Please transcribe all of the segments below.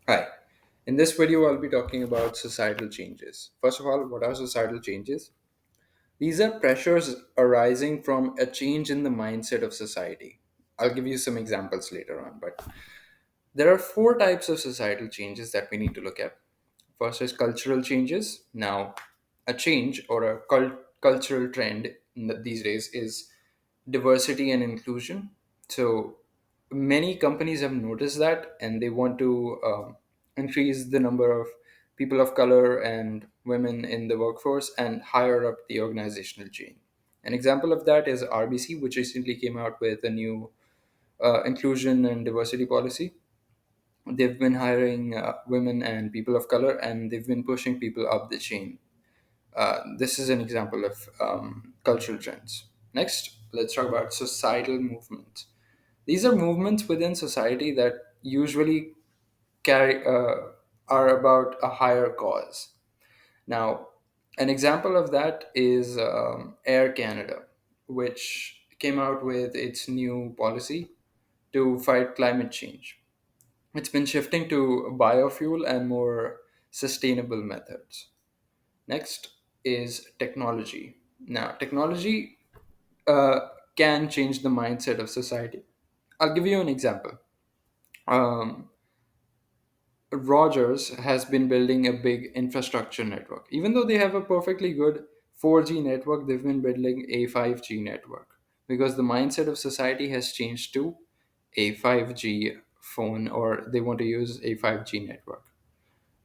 Hi. In this video, I'll be talking about societal changes. First of all, what are societal changes? These are pressures arising from a change in the mindset of society. I'll give you some examples later on, but there are four types of societal changes that we need to look at. First is cultural changes. Now, a change or a cultural trend these days is diversity and inclusion. So, many companies have noticed that and they want to increase the number of people of color and women in the workforce and higher up the organizational chain. An example of that is RBC, which recently came out with a new inclusion and diversity policy. They've been hiring women and people of color, and they've been pushing people up the chain. This is an example of cultural trends. Next, let's talk about societal movements. These are movements within society that usually carry are about a higher cause. Now, an example of that is Air Canada, which came out with its new policy to fight climate change. It's been shifting to biofuel and more sustainable methods. Next is technology. Now, technology uh, can change the mindset of society. I'll give you an example. Um, Rogers has been building a big infrastructure network. Even though they have a perfectly good 4G network, they've been building a 5G network because the mindset of society has changed to a 5G phone, or they want to use a 5G network.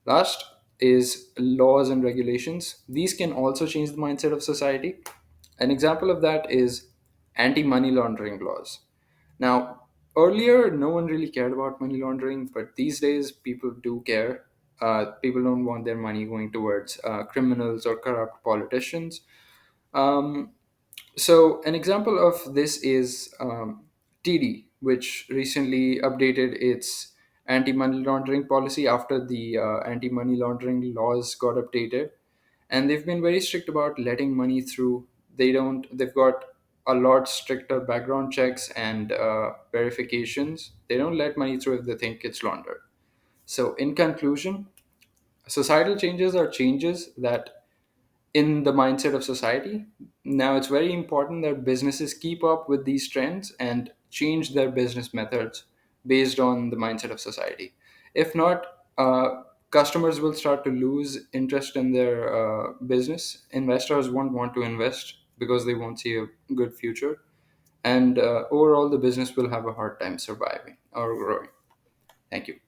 Last is laws and regulations. These can also change the mindset of society. An example of that is anti money laundering laws. Now, earlier, no one really cared about money laundering, but these days, people do care. People don't want their money going towards criminals or corrupt politicians. Um, so, an example of this is TD, which recently updated its anti money laundering policy after the anti money laundering laws got updated. And they've been very strict about letting money through. They've got a lot stricter background checks and verifications. They don't let money through if they think it's laundered. So, in conclusion, societal changes are changes that in the mindset of society. Now, it's very important that businesses keep up with these trends and change their business methods based on the mindset of society. If not, customers will start to lose interest in their business. Investors won't want to invest because they won't see a good future. And overall, the business will have a hard time surviving or growing. Thank you.